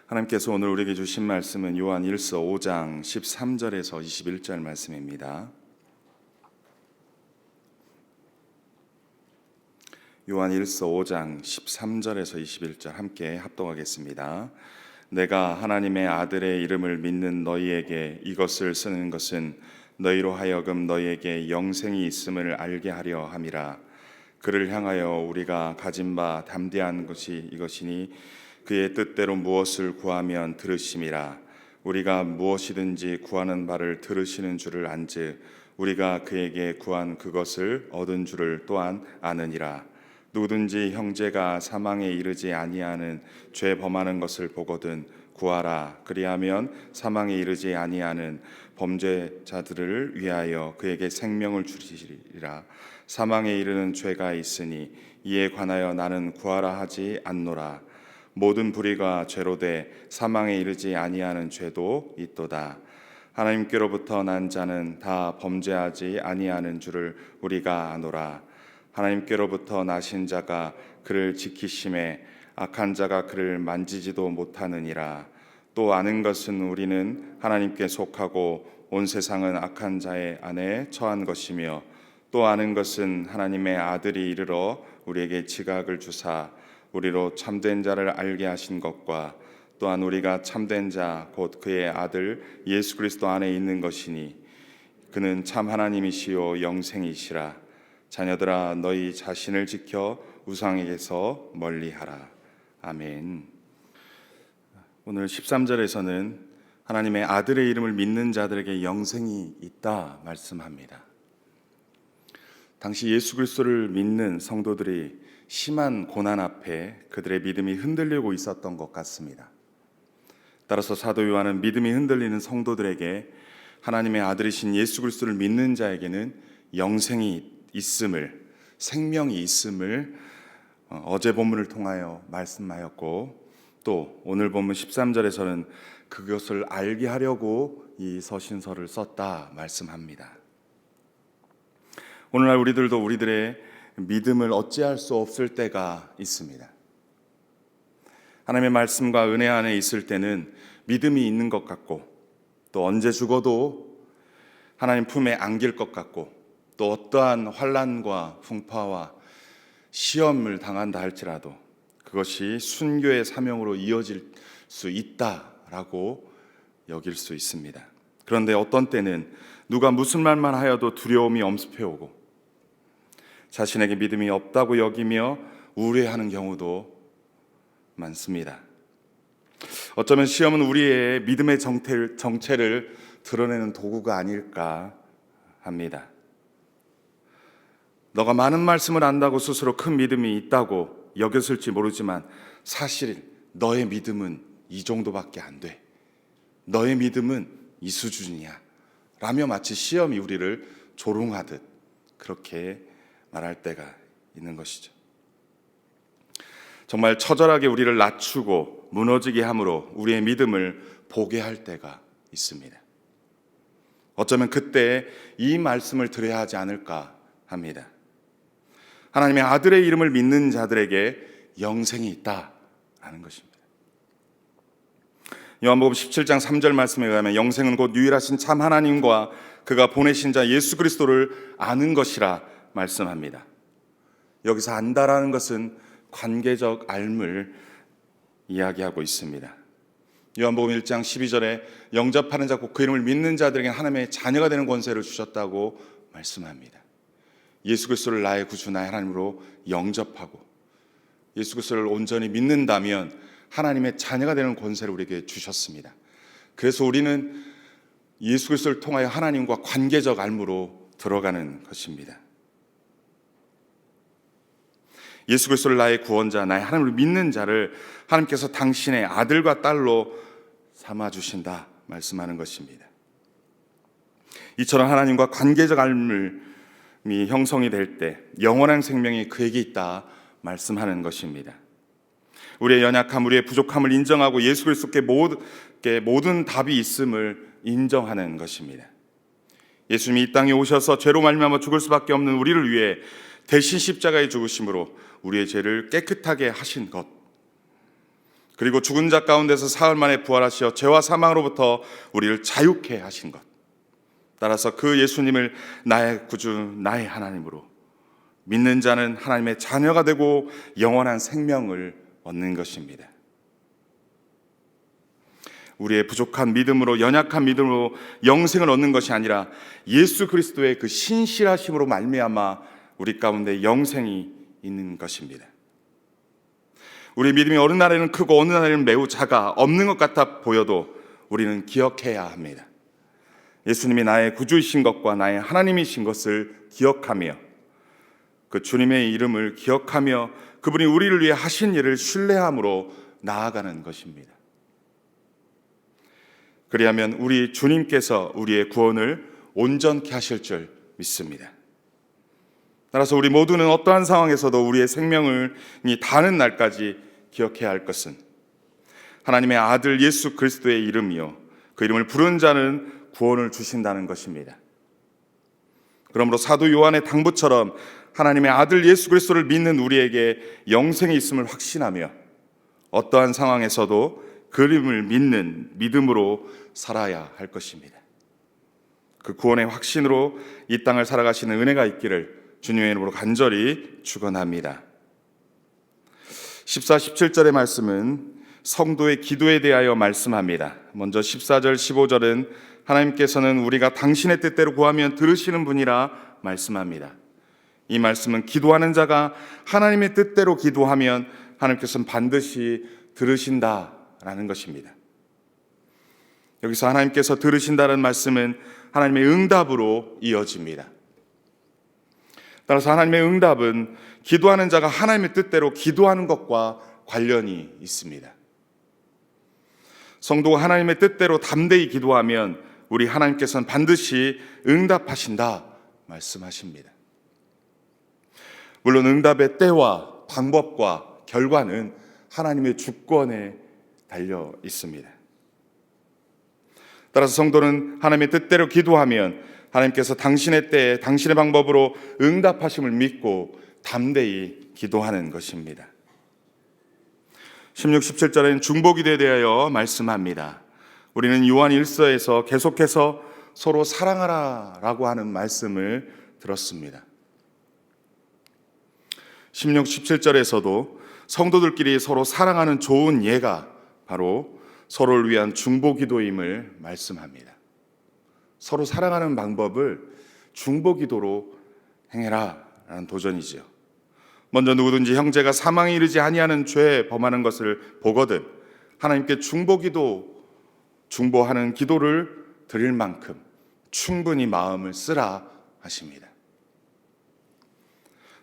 하나님께서 오늘 우리에게 주신 말씀은 요한 1서 5장 13절에서 21절 말씀입니다. 요한 1서 5장 13절에서 21절 함께 합독하겠습니다. 내가 하나님의 아들의 이름을 믿는 너희에게 이것을 쓰는 것은 너희로 하여금 너희에게 영생이 있음을 알게 하려 함이라. 그를 향하여 우리가 가진 바 담대한 것이 이것이니 그의 뜻대로 무엇을 구하면 들으심이라. 우리가 무엇이든지 구하는 바를 들으시는 줄을 안즉 우리가 그에게 구한 그것을 얻은 줄을 또한 아느니라. 누구든지 형제가 사망에 이르지 아니하는 죄 범하는 것을 보거든 구하라. 그리하면 사망에 이르지 아니하는 범죄자들을 위하여 그에게 생명을 주시리라. 사망에 이르는 죄가 있으니 이에 관하여 나는 구하라 하지 않노라. 모든 불의가 죄로 돼 사망에 이르지 아니하는 죄도 있도다. 하나님께로부터 난 자는 다 범죄하지 아니하는 줄을 우리가 아노라. 하나님께로부터 나신 자가 그를 지키심에 악한 자가 그를 만지지도 못하느니라. 또 아는 것은 우리는 하나님께 속하고 온 세상은 악한 자의 안에 처한 것이며, 또 아는 것은 하나님의 아들이 이르러 우리에게 지각을 주사 우리로 참된 자를 알게 하신 것과, 또한 우리가 참된 자 곧 그의 아들 예수 그리스도 안에 있는 것이니 그는 참 하나님이시요 영생이시라. 자녀들아 너희 자신을 지켜 우상에게서 멀리하라. 아멘. 오늘 13절에서는 하나님의 아들의 이름을 믿는 자들에게 영생이 있다 말씀합니다. 당시 예수 그리스도를 믿는 성도들이 심한 고난 앞에 그들의 믿음이 흔들리고 있었던 것 같습니다. 따라서 사도 요한은 믿음이 흔들리는 성도들에게 하나님의 아들이신 예수 그리스도를 믿는 자에게는 영생이 있음을, 생명이 있음을 어제 본문을 통하여 말씀하였고, 또 오늘 본문 13절에서는 그것을 알게 하려고 이 서신서를 썼다 말씀합니다. 오늘날 우리들도 우리들의 믿음을 어찌할 수 없을 때가 있습니다. 하나님의 말씀과 은혜 안에 있을 때는 믿음이 있는 것 같고, 또 언제 죽어도 하나님 품에 안길 것 같고, 또 어떠한 환난과 풍파와 시험을 당한다 할지라도 그것이 순교의 사명으로 이어질 수 있다라고 여길 수 있습니다. 그런데 어떤 때는 누가 무슨 말만 하여도 두려움이 엄습해오고 자신에게 믿음이 없다고 여기며 우려하는 경우도 많습니다. 어쩌면 시험은 우리의 믿음의 정체를 드러내는 도구가 아닐까 합니다. 너가 많은 말씀을 안다고 스스로 큰 믿음이 있다고 여겼을지 모르지만 사실 너의 믿음은 이 정도밖에 안 돼. 너의 믿음은 이 수준이야 라며 마치 시험이 우리를 조롱하듯 그렇게 말할 때가 있는 것이죠. 정말 처절하게 우리를 낮추고 무너지게 함으로 우리의 믿음을 보게 할 때가 있습니다. 어쩌면 그때 이 말씀을 드려야 하지 않을까 합니다. 하나님의 아들의 이름을 믿는 자들에게 영생이 있다라는 것입니다. 요한복음 17장 3절 말씀에 의하면 영생은 곧 유일하신 참 하나님과 그가 보내신 자 예수 그리스도를 아는 것이라 말씀합니다. 여기서 안다라는 것은 관계적 알물 이야기하고 있습니다. 요한복음 1장 12절에 영접하는 자 곧 그 이름을 믿는 자들에게 하나님의 자녀가 되는 권세를 주셨다고 말씀합니다. 예수 그리스도를 나의 구주 나의 하나님으로 영접하고 예수 그리스도를 온전히 믿는다면 하나님의 자녀가 되는 권세를 우리에게 주셨습니다. 그래서 우리는 예수 그리스도를 통하여 하나님과 관계적 알무로 들어가는 것입니다. 예수 그리스도를 나의 구원자, 나의 하나님을 믿는 자를 하나님께서 당신의 아들과 딸로 삼아주신다 말씀하는 것입니다. 이처럼 하나님과 관계적 알물이 형성이 될 때 영원한 생명이 그에게 있다 말씀하는 것입니다. 우리의 연약함, 우리의 부족함을 인정하고 예수 그리스도께 모든 답이 있음을 인정하는 것입니다. 예수님이 이 땅에 오셔서 죄로 말미암아 죽을 수밖에 없는 우리를 위해 대신 십자가에 죽으심으로 우리의 죄를 깨끗하게 하신 것, 그리고 죽은 자 가운데서 사흘 만에 부활하시어 죄와 사망으로부터 우리를 자유케 하신 것, 따라서 그 예수님을 나의 구주, 나의 하나님으로 믿는 자는 하나님의 자녀가 되고 영원한 생명을 얻는 것입니다. 우리의 부족한 믿음으로, 연약한 믿음으로 영생을 얻는 것이 아니라 예수 그리스도의 그 신실하심으로 말미암아 우리 가운데 영생이 있는 것입니다. 우리 믿음이 어느 날에는 크고 어느 날에는 매우 작아 없는 것 같아 보여도 우리는 기억해야 합니다. 예수님이 나의 구주이신 것과 나의 하나님이신 것을 기억하며 그 주님의 이름을 기억하며 그분이 우리를 위해 하신 일을 신뢰함으로 나아가는 것입니다. 그리하면 우리 주님께서 우리의 구원을 온전케 하실 줄 믿습니다. 따라서 우리 모두는 어떠한 상황에서도 우리의 생명이 다하는 날까지 기억해야 할 것은 하나님의 아들 예수 그리스도의 이름이요 그 이름을 부른 자는 구원을 주신다는 것입니다. 그러므로 사도 요한의 당부처럼 하나님의 아들 예수 그리스도를 믿는 우리에게 영생이 있음을 확신하며 어떠한 상황에서도 그 이름을 믿는 믿음으로 살아야 할 것입니다. 그 구원의 확신으로 이 땅을 살아가시는 은혜가 있기를 주님의 이름으로 간절히 축원합니다. 14, 17절의 말씀은 성도의 기도에 대하여 말씀합니다. 먼저 14절, 15절은 하나님께서는 우리가 당신의 뜻대로 구하면 들으시는 분이라 말씀합니다. 이 말씀은 기도하는 자가 하나님의 뜻대로 기도하면 하나님께서는 반드시 들으신다라는 것입니다. 여기서 하나님께서 들으신다는 말씀은 하나님의 응답으로 이어집니다. 따라서 하나님의 응답은 기도하는 자가 하나님의 뜻대로 기도하는 것과 관련이 있습니다. 성도가 하나님의 뜻대로 담대히 기도하면 우리 하나님께서는 반드시 응답하신다 말씀하십니다. 물론 응답의 때와 방법과 결과는 하나님의 주권에 달려 있습니다. 따라서 성도는 하나님의 뜻대로 기도하면 하나님께서 당신의 때에 당신의 방법으로 응답하심을 믿고 담대히 기도하는 것입니다. 16, 17절에는 중보기도에 대하여 말씀합니다. 우리는 요한 1서에서 계속해서 서로 사랑하라라고 하는 말씀을 들었습니다. 16, 17절에서도 성도들끼리 서로 사랑하는 좋은 예가 바로 서로를 위한 중보기도임을 말씀합니다. 서로 사랑하는 방법을 중보기도로 행해라 라는 도전이죠. 먼저 누구든지 형제가 사망에 이르지 아니하는 죄에 범하는 것을 보거든 하나님께 중보하는 기도를 드릴 만큼 충분히 마음을 쓰라 하십니다.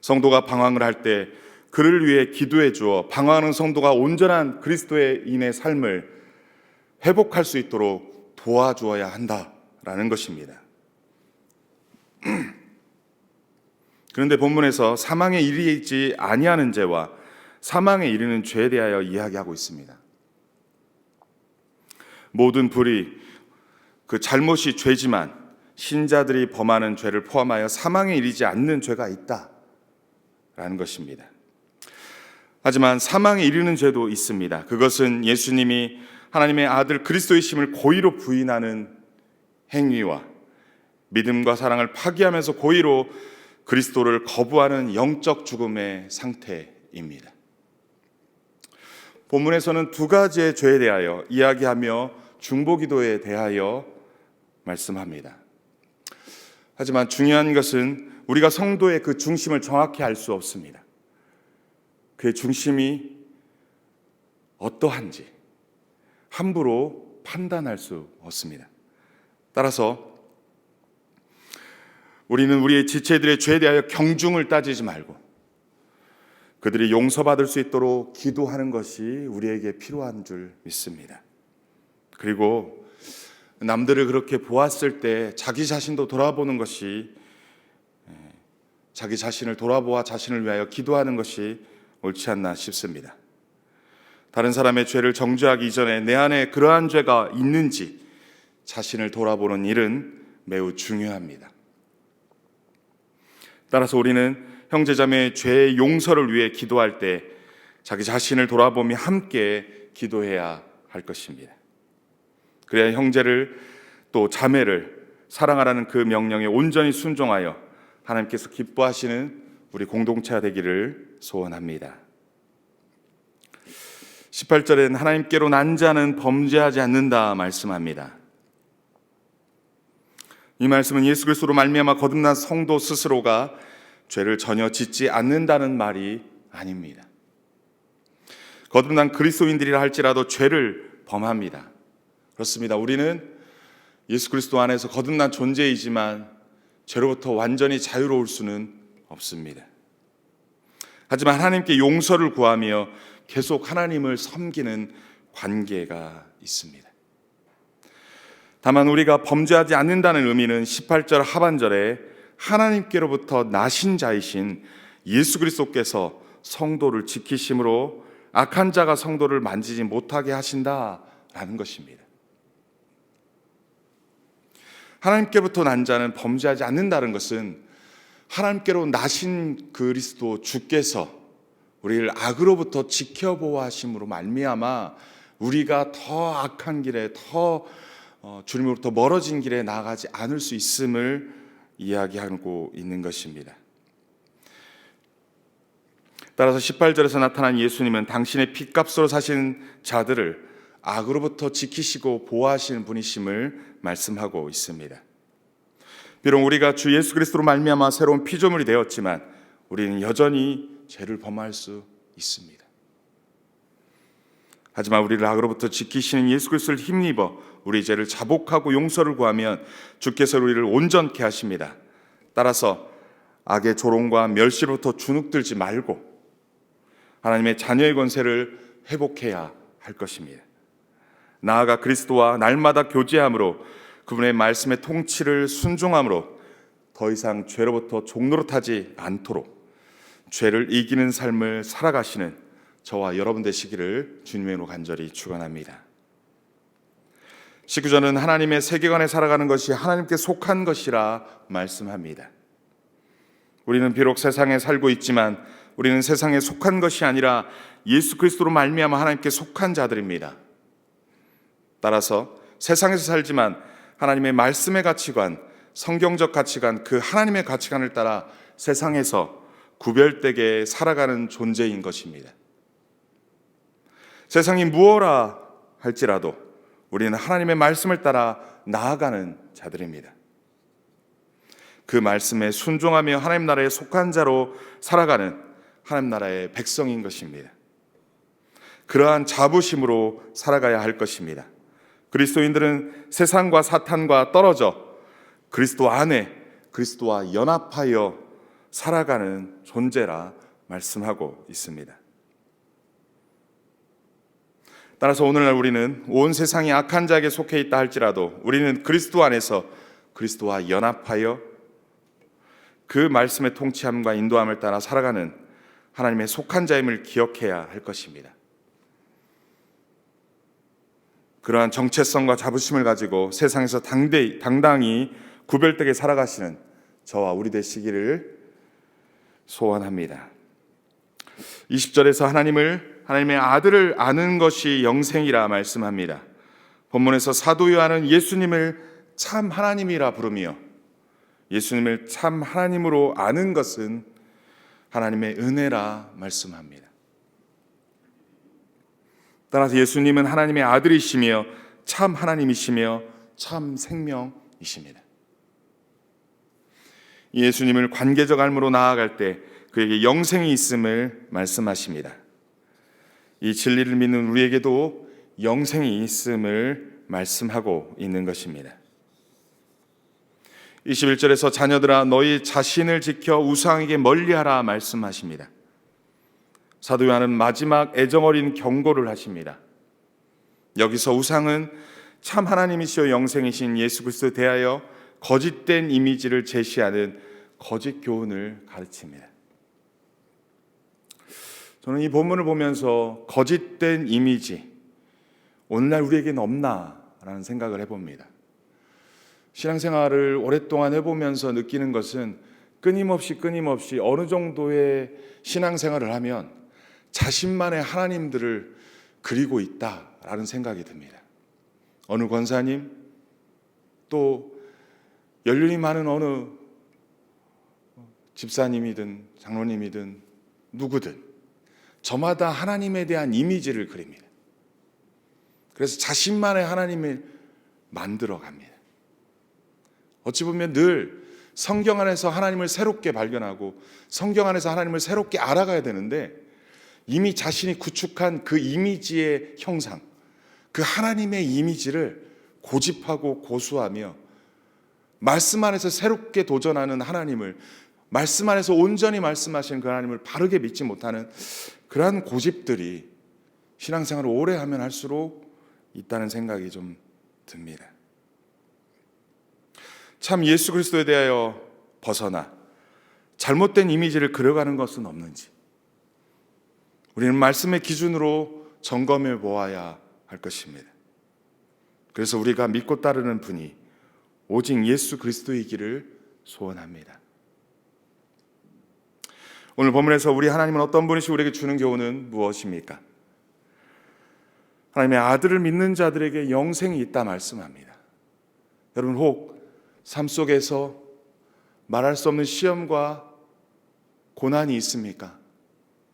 성도가 방황을 할 때 그를 위해 기도해 주어 방황하는 성도가 온전한 그리스도인의 삶을 회복할 수 있도록 도와주어야 한다라는 것입니다. 그런데 본문에서 사망에 이르지 아니하는 죄와 사망에 이르는 죄에 대하여 이야기하고 있습니다. 모든 불의, 그 잘못이 죄지만 신자들이 범하는 죄를 포함하여 사망에 이르지 않는 죄가 있다라는 것입니다. 하지만 사망에 이르는 죄도 있습니다. 그것은 예수님이 하나님의 아들 그리스도이심을 고의로 부인하는 행위와 믿음과 사랑을 파기하면서 고의로 그리스도를 거부하는 영적 죽음의 상태입니다. 본문에서는 두 가지의 죄에 대하여 이야기하며 중보기도에 대하여 말씀합니다. 하지만 중요한 것은 우리가 성도의 그 중심을 정확히 알 수 없습니다. 그의 중심이 어떠한지 함부로 판단할 수 없습니다. 따라서 우리는 우리의 지체들의 죄에 대하여 경중을 따지지 말고 그들이 용서받을 수 있도록 기도하는 것이 우리에게 필요한 줄 믿습니다. 그리고 남들을 그렇게 보았을 때 자기 자신도 돌아보는 것이, 자기 자신을 돌아보아 자신을 위하여 기도하는 것이 옳지 않나 싶습니다. 다른 사람의 죄를 정죄하기 이전에 내 안에 그러한 죄가 있는지 자신을 돌아보는 일은 매우 중요합니다. 따라서 우리는 형제자매의 죄의 용서를 위해 기도할 때 자기 자신을 돌아보며 함께 기도해야 할 것입니다. 그래야 형제를 또 자매를 사랑하라는 그 명령에 온전히 순종하여 하나님께서 기뻐하시는 우리 공동체가 되기를 소원합니다. 18절에는 하나님께로 난 자는 범죄하지 않는다 말씀합니다. 이 말씀은 예수 그리스도로 말미암아 거듭난 성도 스스로가 죄를 전혀 짓지 않는다는 말이 아닙니다. 거듭난 그리스도인들이라 할지라도 죄를 범합니다. 그렇습니다. 우리는 예수 그리스도 안에서 거듭난 존재이지만 죄로부터 완전히 자유로울 수는 없습니다. 하지만 하나님께 용서를 구하며 계속 하나님을 섬기는 관계가 있습니다. 다만 우리가 범죄하지 않는다는 의미는 18절 하반절에 하나님께로부터 나신 자이신 예수 그리스도께서 성도를 지키심으로 악한 자가 성도를 만지지 못하게 하신다라는 것입니다. 하나님께로부터 난 자는 범죄하지 않는다는 것은 하나님께로 나신 그리스도 주께서 우리를 악으로부터 지켜보호하심으로 말미암아 우리가 더 악한 길에 더 주님으로부터 멀어진 길에 나아가지 않을 수 있음을 이야기하고 있는 것입니다. 따라서 18절에서 나타난 예수님은 당신의 핏값으로 사신 자들을 악으로부터 지키시고 보호하시는 분이심을 말씀하고 있습니다. 비록 우리가 주 예수 그리스도로 말미암아 새로운 피조물이 되었지만 우리는 여전히 죄를 범할 수 있습니다. 하지만 우리를 악으로부터 지키시는 예수 그리스도를 힘입어 우리 죄를 자복하고 용서를 구하면 주께서 우리를 온전케 하십니다. 따라서 악의 조롱과 멸시로부터 주눅들지 말고 하나님의 자녀의 권세를 회복해야 할 것입니다. 나아가 그리스도와 날마다 교제함으로 그분의 말씀의 통치를 순종함으로 더 이상 죄로부터 종노릇하지 않도록 죄를 이기는 삶을 살아가시는 저와 여러분 되시기를 주님의 이름으로 간절히 축원합니다. 19절은 하나님의 세계관에 살아가는 것이 하나님께 속한 것이라 말씀합니다. 우리는 비록 세상에 살고 있지만 우리는 세상에 속한 것이 아니라 예수 그리스도로 말미암아 하나님께 속한 자들입니다. 따라서 세상에서 살지만 하나님의 말씀의 가치관, 성경적 가치관, 그 하나님의 가치관을 따라 세상에서 구별되게 살아가는 존재인 것입니다. 세상이 무엇라 할지라도 우리는 하나님의 말씀을 따라 나아가는 자들입니다. 그 말씀에 순종하며 하나님 나라에 속한 자로 살아가는 하나님 나라의 백성인 것입니다. 그러한 자부심으로 살아가야 할 것입니다. 그리스도인들은 세상과 사탄과 떨어져 그리스도 안에 그리스도와 연합하여 살아가는 존재라 말씀하고 있습니다. 따라서 오늘날 우리는 온 세상이 악한 자에게 속해 있다 할지라도 우리는 그리스도 안에서 그리스도와 연합하여 그 말씀의 통치함과 인도함을 따라 살아가는 하나님의 속한 자임을 기억해야 할 것입니다. 그러한 정체성과 자부심을 가지고 세상에서 당당히 구별되게 살아가시는 저와 우리 되시기를 소원합니다. 20절에서 하나님의 아들을 아는 것이 영생이라 말씀합니다. 본문에서 사도 요한은 예수님을 참 하나님이라 부르며 예수님을 참 하나님으로 아는 것은 하나님의 은혜라 말씀합니다. 따라서 예수님은 하나님의 아들이시며 참 하나님이시며 참 생명이십니다. 예수님을 관계적 알므로 나아갈 때 그에게 영생이 있음을 말씀하십니다. 이 진리를 믿는 우리에게도 영생이 있음을 말씀하고 있는 것입니다. 21절에서 자녀들아 너희 자신을 지켜 우상에게 멀리하라 말씀하십니다. 사도 요한은 마지막 애정어린 경고를 하십니다. 여기서 우상은 참 하나님이시여 영생이신 예수 그리스도에 대하여 거짓된 이미지를 제시하는 거짓 교훈을 가르칩니다. 저는 이 본문을 보면서 거짓된 이미지, 오늘날 우리에게는 없나라는 생각을 해봅니다. 신앙생활을 오랫동안 해보면서 느끼는 것은 끊임없이 어느 정도의 신앙생활을 하면 자신만의 하나님들을 그리고 있다라는 생각이 듭니다. 어느 권사님, 또 연륜이 많은 어느 집사님이든 장로님이든 누구든 저마다 하나님에 대한 이미지를 그립니다. 그래서 자신만의 하나님을 만들어 갑니다. 어찌 보면 늘 성경 안에서 하나님을 새롭게 발견하고 성경 안에서 하나님을 새롭게 알아가야 되는데, 이미 자신이 구축한 그 이미지의 형상, 그 하나님의 이미지를 고집하고 고수하며 말씀 안에서 새롭게 도전하는 하나님을, 말씀 안에서 온전히 말씀하시는 그 하나님을 바르게 믿지 못하는 그러한 고집들이 신앙생활을 오래 하면 할수록 있다는 생각이 좀 듭니다. 참 예수 그리스도에 대하여 벗어나 잘못된 이미지를 그려가는 것은 없는지 우리는 말씀의 기준으로 점검해 보아야 할 것입니다. 그래서 우리가 믿고 따르는 분이 오직 예수 그리스도이기를 소원합니다. 오늘 본문에서 우리 하나님은 어떤 분이시고 우리에게 주는 교훈은 무엇입니까? 하나님의 아들을 믿는 자들에게 영생이 있다 말씀합니다. 여러분, 혹 삶 속에서 말할 수 없는 시험과 고난이 있습니까?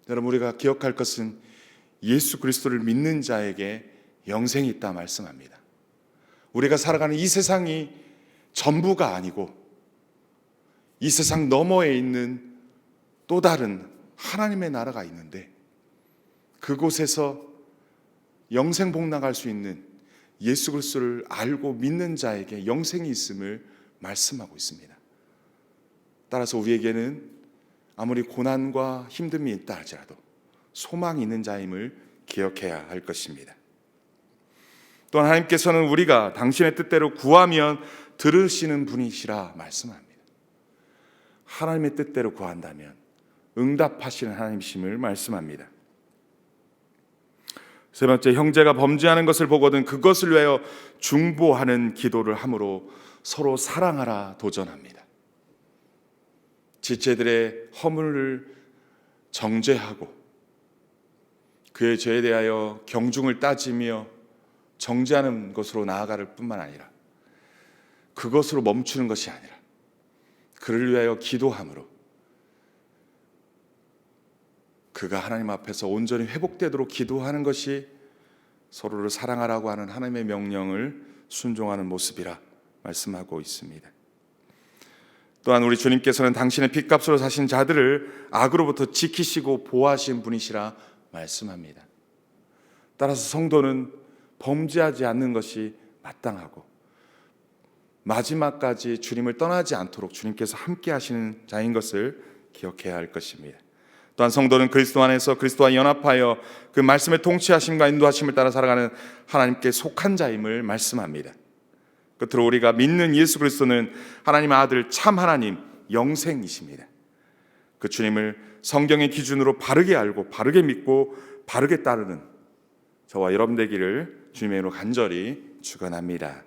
여러분, 우리가 기억할 것은 예수 그리스도를 믿는 자에게 영생이 있다 말씀합니다. 우리가 살아가는 이 세상이 전부가 아니고 이 세상 너머에 있는 또 다른 하나님의 나라가 있는데, 그곳에서 영생 복락할 수 있는 예수 그리스도를 알고 믿는 자에게 영생이 있음을 말씀하고 있습니다. 따라서 우리에게는 아무리 고난과 힘듦이 있다 할지라도 소망이 있는 자임을 기억해야 할 것입니다. 또한 하나님께서는 우리가 당신의 뜻대로 구하면 들으시는 분이시라 말씀합니다. 하나님의 뜻대로 구한다면 응답하시는 하나님이심을 말씀합니다. 세 번째, 형제가 범죄하는 것을 보거든 그것을 위하여 중보하는 기도를 함으로 서로 사랑하라 도전합니다. 지체들의 허물을 정죄하고 그의 죄에 대하여 경중을 따지며 정죄하는 것으로 나아갈 뿐만 아니라 그것으로 멈추는 것이 아니라 그를 위하여 기도함으로 그가 하나님 앞에서 온전히 회복되도록 기도하는 것이 서로를 사랑하라고 하는 하나님의 명령을 순종하는 모습이라 말씀하고 있습니다. 또한 우리 주님께서는 당신의 핏값으로 사신 자들을 악으로부터 지키시고 보호하신 분이시라 말씀합니다. 따라서 성도는 범죄하지 않는 것이 마땅하고 마지막까지 주님을 떠나지 않도록 주님께서 함께 하시는 자인 것을 기억해야 할 것입니다. 또한 성도는 그리스도 안에서 그리스도와 연합하여 그 말씀의 통치하심과 인도하심을 따라 살아가는 하나님께 속한 자임을 말씀합니다. 끝으로 우리가 믿는 예수 그리스도는 하나님의 아들 참 하나님 영생이십니다. 그 주님을 성경의 기준으로 바르게 알고 바르게 믿고 바르게 따르는 저와 여러분 되기를 주님의 이름으로 간절히 축원합니다.